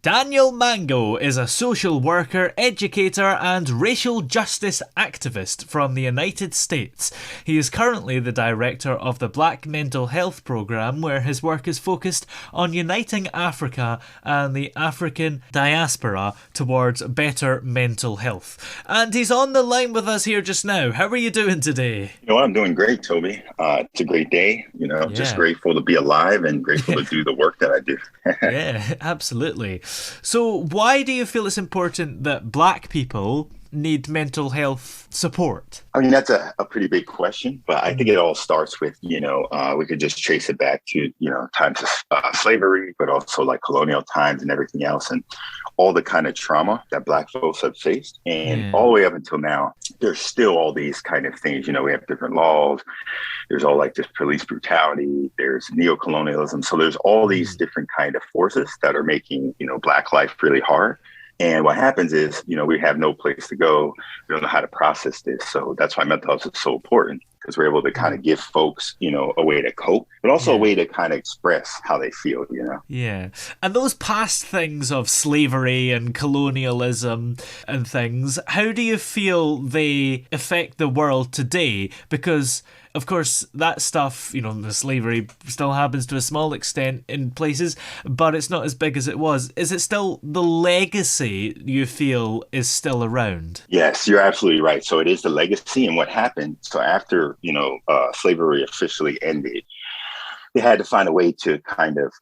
Daniel Mango is a social worker, educator, and racial justice activist from the United States. He is currently the director of the Black Mental Health Program, where his work is focused on uniting Africa and the African Diaspora towards better mental health. And he's on the line with us here just now. How are you doing today? I'm doing great, Toby. It's a great day, just grateful to be alive and grateful to do the work that I do. Yeah, absolutely. So why do you feel it's important that Black people need mental health support? I mean, that's a pretty big question, but I think it all starts with, we could just trace it back to, times of slavery, but also like colonial times and everything else, and all the kind of trauma that Black folks have faced. And all the way up until now, there's still all these kind of things. We have different laws. There's all like this police brutality. There's neocolonialism. So there's all these different kind of forces that are making, Black life really hard. And what happens is, we have no place to go. We don't know how to process this. So that's why mental health is so important, because we're able to kind of give folks, a way to cope, but also a way to kind of express how they feel, Yeah. And those past things of slavery and colonialism and things, how do you feel they affect the world today? Because of course, that stuff, the slavery still happens to a small extent in places, but it's not as big as it was. Is it still the legacy you feel is still around? Yes, you're absolutely right. So it is the legacy. And what happened, so after, slavery officially ended, they had to find a way to kind of,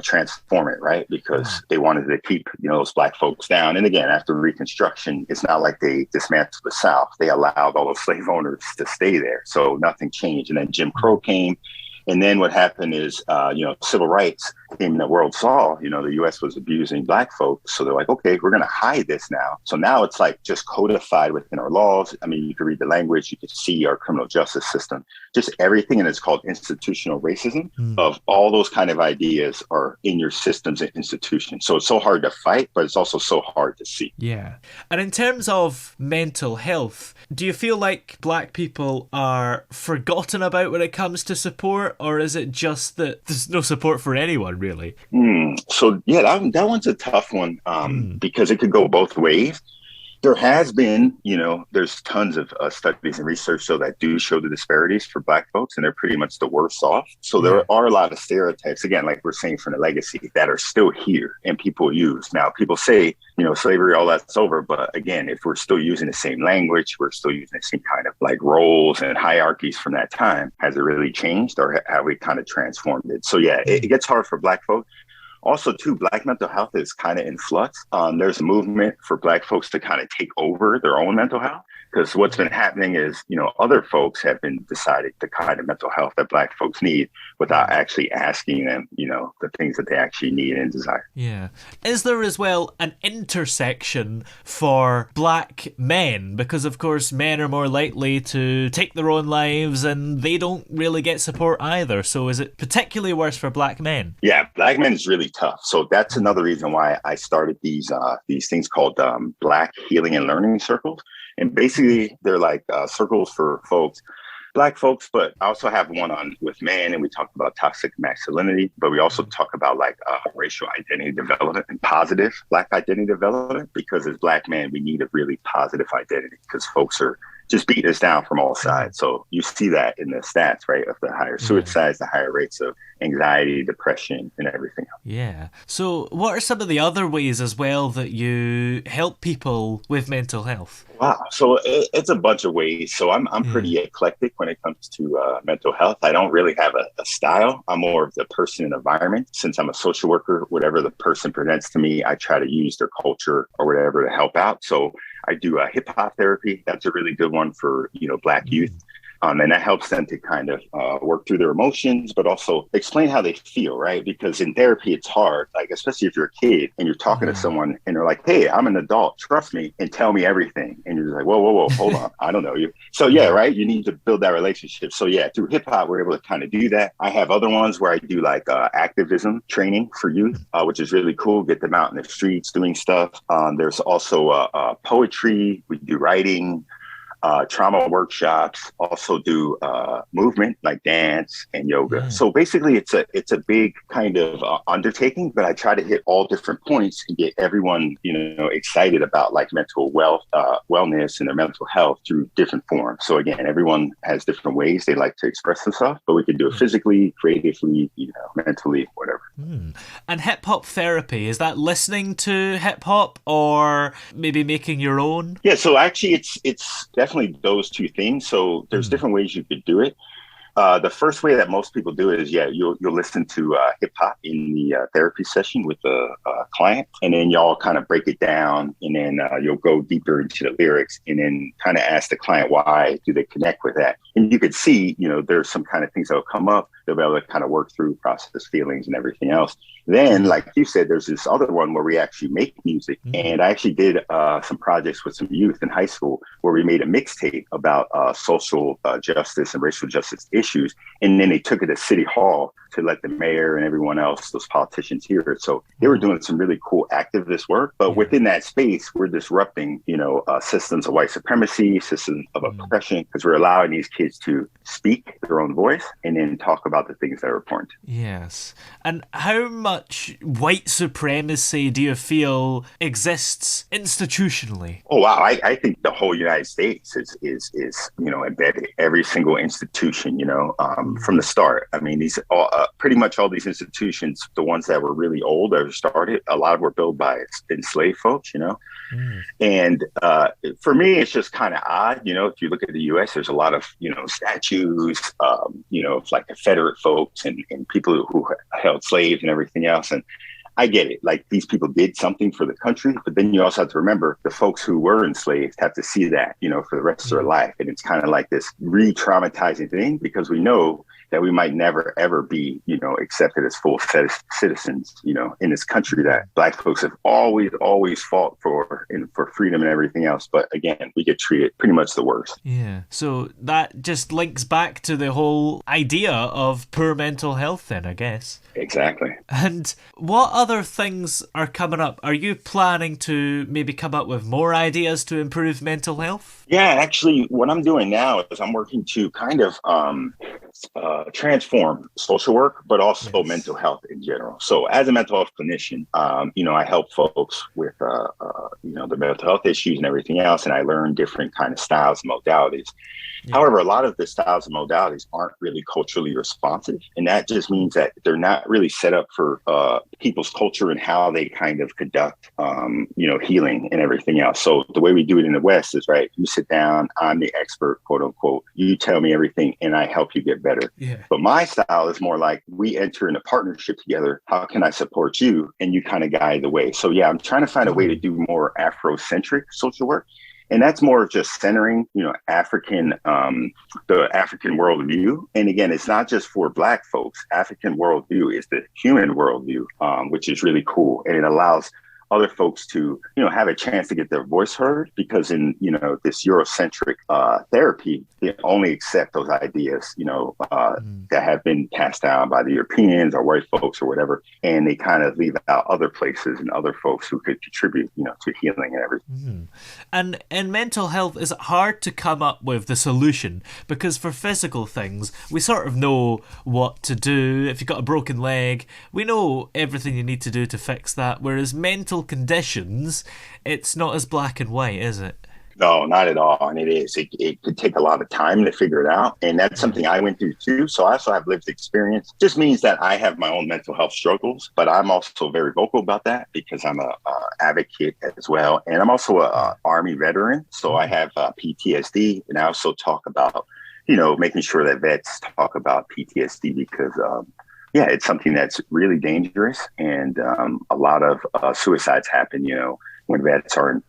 transform it, right? Because they wanted to keep, those Black folks down. And again, after Reconstruction, it's not like they dismantled the South. They allowed all those slave owners to stay there. So nothing changed. And then Jim Crow came. And then what happened is, civil rights came, the world saw, the U.S. was abusing Black folks. So they're like, okay, we're going to hide this now. So now it's like just codified within our laws. I mean, you can read the language, you can see our criminal justice system, just everything. And it's called institutional racism of all those kind of ideas are in your systems and institutions. So it's so hard to fight, but it's also so hard to see. Yeah. And in terms of mental health, do you feel like Black people are forgotten about when it comes to support? Or is it just that there's no support for anyone, really? So, that one's a tough one because it could go both ways. There has been, there's tons of studies and research that do show the disparities for Black folks, and they're pretty much the worst off. So there are a lot of stereotypes, again, like we're saying from the legacy, that are still here and people use. Now, people say, slavery, all that's over. But again, if we're still using the same language, we're still using the same kind of like roles and hierarchies from that time, has it really changed, or have we kind of transformed it? So it gets hard for Black folks. Also, too, Black mental health is kind of in flux. There's a movement for Black folks to kind of take over their own mental health, because what's been happening is, other folks have been deciding the kind of mental health that Black folks need without actually asking them, the things that they actually need and desire. Yeah. Is there as well an intersection for Black men? Because, of course, men are more likely to take their own lives and they don't really get support either. So is it particularly worse for Black men? Yeah, Black men is really tough. So that's another reason why I started these things called Black Healing and Learning Circles. And basically, they're like circles for folks, Black folks, but I also have one on with men, and we talk about toxic masculinity, but we also talk about like racial identity development and positive Black identity development, because as Black men, we need a really positive identity, because folks are just beating us down from all sides. So you see that in the stats, right, of the higher suicides, the higher rates of anxiety, depression, and everything else. Yeah. So what are some of the other ways as well that you help people with mental health? Wow. So it's a bunch of ways. So I'm pretty eclectic when it comes to mental health. I don't really have a style. I'm more of the person and environment. Since I'm a social worker, whatever the person presents to me, I try to use their culture or whatever to help out. So I do a hip-hop therapy. That's a really good one for, Black youth. And that helps them to kind of work through their emotions, but also explain how they feel, right? Because in therapy, it's hard, like, especially if you're a kid and you're talking to someone and they're like, hey, I'm an adult, trust me, and tell me everything. And you're just like, whoa, hold on. I don't know you. So right? You need to build that relationship. So through hip hop, we're able to kind of do that. I have other ones where I do like activism training for youth, which is really cool. Get them out in the streets doing stuff. There's also poetry. We do writing. trauma workshops, also do movement like dance and yoga. So basically, it's a big kind of undertaking, but I try to hit all different points and get everyone, excited about like mental wellness and their mental health through different forms. So again, everyone has different ways they like to express themselves, but we can do it physically, creatively, mentally, whatever. And hip hop therapy, is that listening to hip hop or maybe making your own? Yeah, so actually it's definitely those two things. So there's different ways you could do it. The first way that most people do it is, you'll listen to hip hop in the therapy session with the client, and then y'all kind of break it down, and then you'll go deeper into the lyrics, and then kind of ask the client why do they connect with that. And you could see, there's some kind of things that will come up. They'll be able to kind of work through, process feelings and everything else. Then, like you said, there's this other one where we actually make music. And I actually did some projects with some youth in high school where we made a mixtape about social justice and racial justice issues. And then they took it to City Hall to let the mayor and everyone else, those politicians, hear it. So they were doing some really cool activist work. But within that space, we're disrupting, systems of white supremacy, systems of oppression, because we're allowing these kids to speak their own voice and then talk about the things that are important. Yes. And how much white supremacy do you feel exists institutionally? Oh, wow. I think the whole United States is embedded. Every single institution, from the start. I mean, these pretty much all these institutions, the ones that were really old that were started, a lot were built by enslaved folks, And for me, it's just kind of odd, if you look at the U.S., there's a lot of, statues, of like Confederate folks and people who held slaves and everything else. And I get it. Like, these people did something for the country, but then you also have to remember the folks who were enslaved have to see that, for the rest of their life. And it's kind of like this re-traumatizing thing, because we know that we might never, ever be, accepted as full citizens, in this country that Black folks have always fought for freedom and everything else. But again, we get treated pretty much the worst. Yeah. So that just links back to the whole idea of poor mental health then, I guess. Exactly. And what other things are coming up? Are you planning to maybe come up with more ideas to improve mental health? Yeah, actually, what I'm doing now is I'm working to kind of transform social work, but also mental health in general. So as a mental health clinician, I help folks with, the mental health issues and everything else. And I learn different kind of styles and modalities. Yeah. However, a lot of the styles and modalities aren't really culturally responsive. And that just means that they're not really set up for people's culture and how they kind of conduct, healing and everything else. So the way we do it in the West is, right, you sit down, I'm the expert, quote unquote, you tell me everything and I help you get better. Yeah. But my style is more like we enter in a partnership together. How can I support you? And you kind of guide the way. So yeah, I'm trying to find a way to do more Afrocentric social work. And that's more of just centering, the African worldview. And again, it's not just for Black folks. African worldview is the human worldview, which is really cool. And it allows other folks to, have a chance to get their voice heard, because in, this Eurocentric therapy, they only accept those ideas, that have been passed down by the Europeans or white folks or whatever. And they kind of leave out other places and other folks who could contribute, to healing and everything. Mm-hmm. And in mental health, is it hard to come up with the solution? Because for physical things, we sort of know what to do. If you've got a broken leg, we know everything you need to do to fix that. Whereas mental conditions, it's not as black and white, is it? No, not at all. And it is. It could take a lot of time to figure it out. And that's something I went through too. So I also have lived experience. Just means that I have my own mental health struggles, but I'm also very vocal about that because I'm a advocate as well. And I'm also a Army veteran. So I have PTSD. And I also talk about, making sure that vets talk about PTSD because, it's something that's really dangerous. And a lot of suicides happen, when vets aren't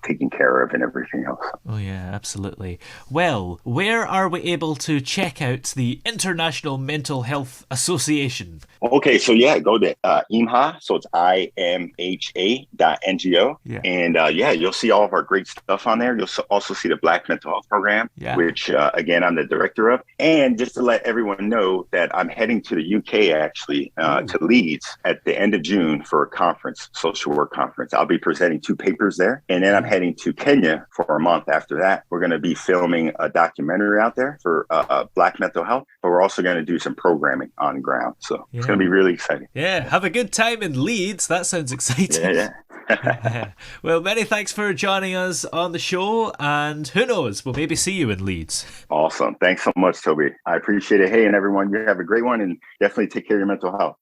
taken care of and everything else. Oh, yeah, absolutely. Well, where are we able to check out the International Mental Health Association? Okay, so go to IMHA, so it's IMHA.NGO. Yeah. And you'll see all of our great stuff on there. You'll also see the Black Mental Health Program, which, again, I'm the director of. And just to let everyone know that I'm heading to the UK, actually, to Leeds at the end of June for a conference, social work conference. I'll be presenting writing 2 papers there. And then I'm heading to Kenya for a month after that. We're going to be filming a documentary out there for Black mental health, but we're also going to do some programming on ground. So it's going to be really exciting. Yeah, have a good time in Leeds. That sounds exciting. Yeah. Well, many thanks for joining us on the show, and who knows, we'll maybe see you in Leeds. Awesome. Thanks so much, Toby. I appreciate it. Hey, and everyone, you have a great one, and definitely take care of your mental health.